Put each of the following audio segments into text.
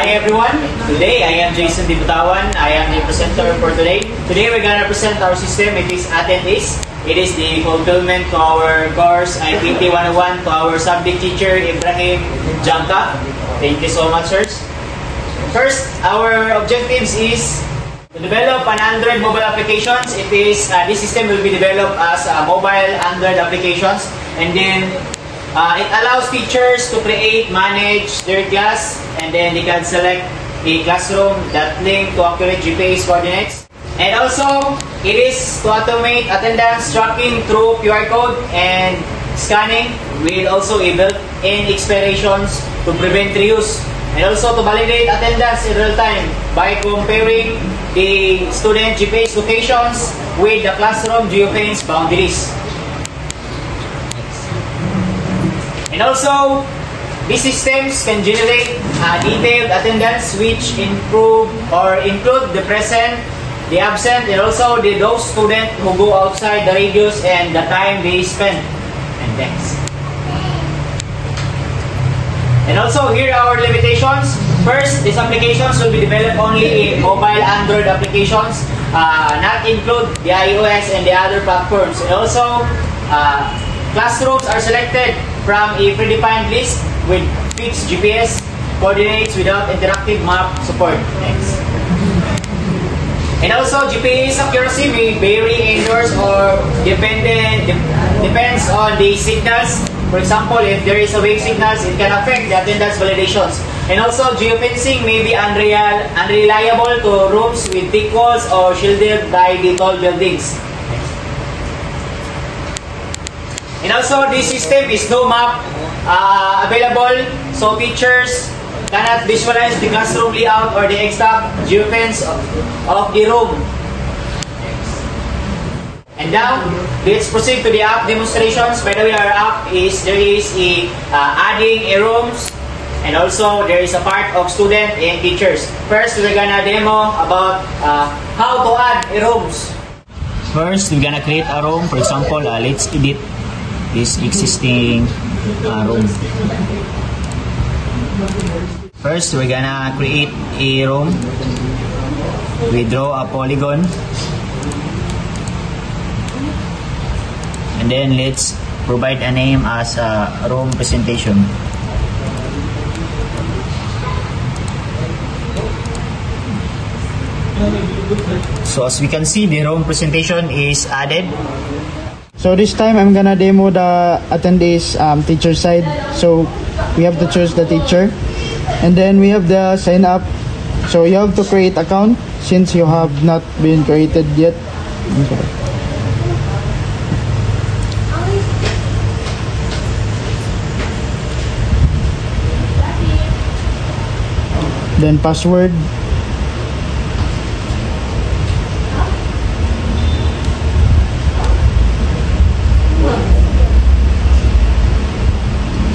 Hi everyone, today I am Jason Dibutawan. I am the presenter for today. Today we're gonna present our system. It is Attendees. It is the fulfillment to our course IPT 101 to our subject teacher Ibrahim Janka. Thank you so much, sirs. First, our objectives is to develop an Android mobile applications. It is this system will be developed as a mobile Android applications, and then it allows teachers to create, manage their class, and then they can select a classroom that link to accurate GPS coordinates. And also, it is to automate attendance tracking through QR code and scanning with also a built-in expirations to prevent reuse. And also to validate attendance in real time by comparing the student GPS locations with the classroom geofence boundaries. And also, these systems can generate detailed attendance which include the present, the absent, and also those students who go outside the radius and the time they spend. And thanks. And also, here are our limitations. First, these applications will be developed only in mobile Android applications, not include the iOS and the other platforms. And also, classrooms are selected from a predefined list with fixed GPS coordinates without interactive map support. Thanks. And also, GPS accuracy may vary indoors or depends on the signals. For example, if there is a weak signals, it can affect the attendance validations. And also, geofencing may be unreliable to rooms with thick walls or shielded by the tall buildings. And also, this system is no map available, so teachers cannot visualize the classroom layout or the exact geofence of the room. And now, let's proceed to the app demonstrations. By the way, our app is, there is a adding a rooms, and also there is a part of student and teachers. First, we're gonna demo about how to add a rooms. First, we're gonna create a room. For example, let's edit this existing room. First, we're gonna create a room. We draw a polygon, and then let's provide a name as a room presentation. So as we can see, the room presentation is added. So this time I'm gonna demo the attendees teacher side. So we have to choose the teacher, and then we have the sign up. So you have to create account since you have not been created yet. Okay. Then password.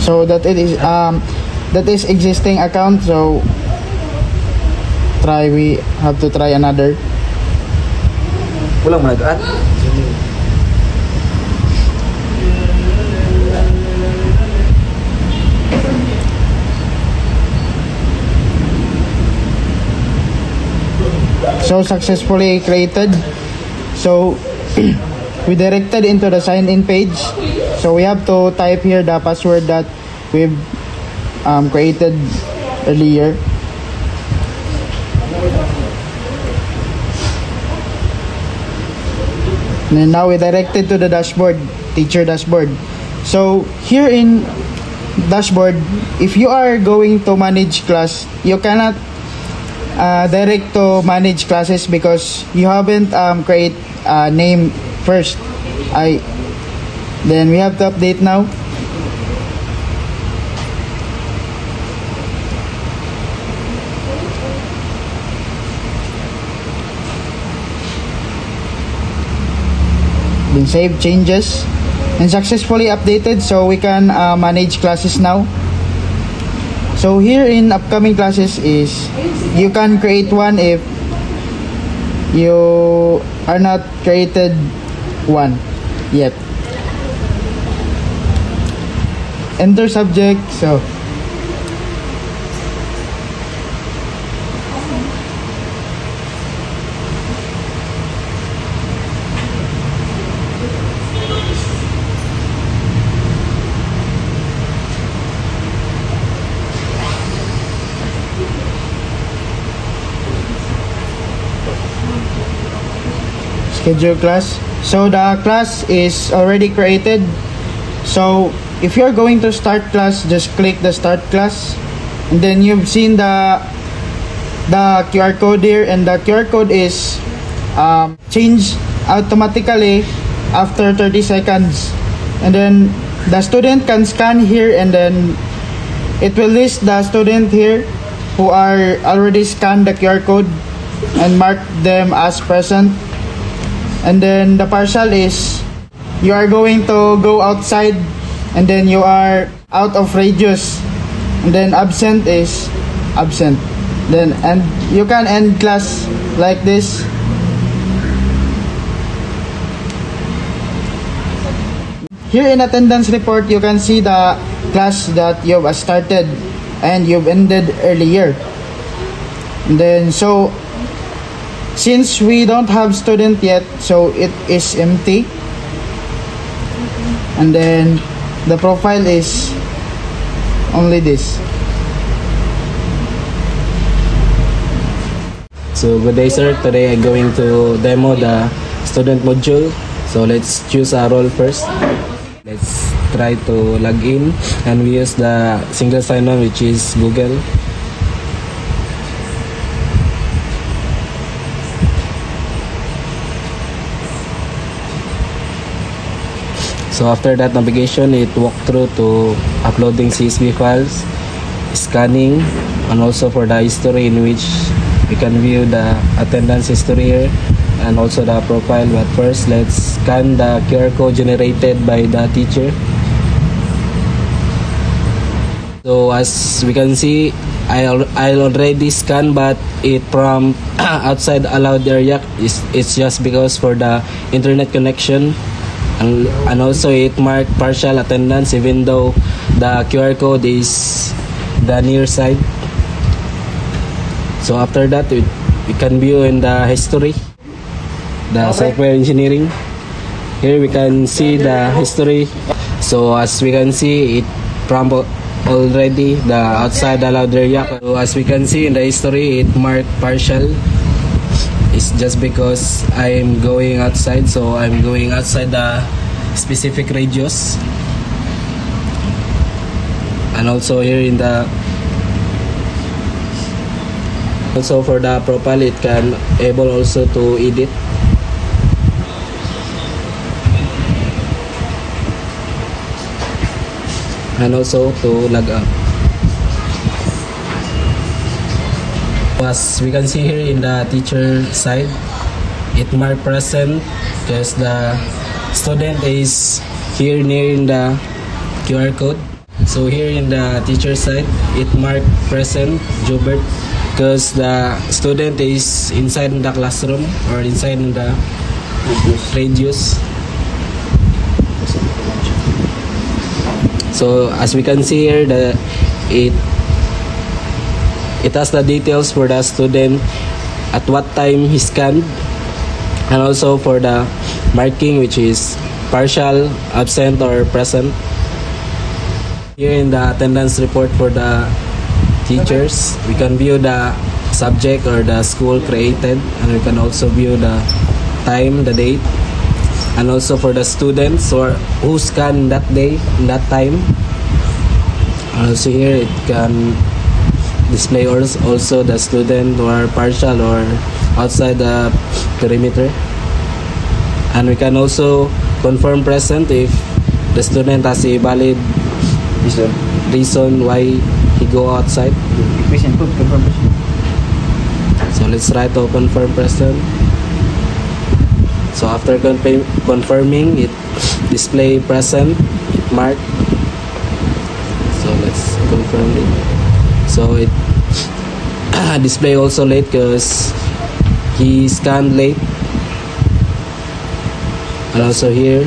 So that is existing account, so we have to try another. Ulang mo nag-add. So successfully created. So we directed into the sign-in page. So we have to type here the password that we've created earlier. And now we directed to the dashboard, teacher dashboard. So here in dashboard, if you are going to manage class, you cannot direct to manage classes because you haven't create name first. Then we have to update now. Then save changes and successfully updated, so we can manage classes now. So here in upcoming classes is you can create one if you are not created one yet. Enter subject. So schedule class. So the class is already created. So if you're going to start class, just click the start class, and then you've seen the QR code here, and the QR code is changed automatically after 30 seconds, and then the student can scan here, and then it will list the student here who are already scanned the QR code and mark them as present. And then the partial is you are going to go outside, and then you are out of radius, and then absent is absent. Then and you can end class like this. Here in attendance report, you can see the class that you've started and you've ended earlier. And then so since we don't have student yet, so it is empty. And then the profile is only this. So good day sir, today I'm going to demo the student module. So let's choose a role first. Let's try to log in, and we use the single sign-on, which is Google. So after that navigation, it walk through to uploading CSV files, scanning, and also for the history, in which we can view the attendance history here and also the profile. But first, let's scan the QR code generated by the teacher. So as we can see, I already scanned, but it from outside allowed area. It's just because for the internet connection, and also it marked partial attendance even though the QR code is the near side. So after that, we can view in the history, the software engineering. Here we can see the history. So as we can see, it from already the outside allowed area. So as we can see in the history, it marked partial. It's just because I'm going outside, so I'm going outside the specific radius. And also here in the also for the profile, it can able also to edit. And also to log out. As we can see here in the teacher side, it marked present because the student is here near in the QR code. So here in the teacher side, it marked present Jobert because the student is inside in the classroom or inside in the radius. So as we can see here, it has the details for the student at what time he scanned, and also for the marking, which is partial, absent, or present. Here in the attendance report for the teachers, we can view the subject or the school created, and we can also view the time, the date, and also for the students or who scanned that day, that time. Also here it can display also the student who are partial or outside the perimeter. And we can also confirm present if the student has a valid reason why he go outside. So let's try to confirm present. So after confirming, it display present, it mark. So let's confirm it. So it display also late because he scanned late. And also here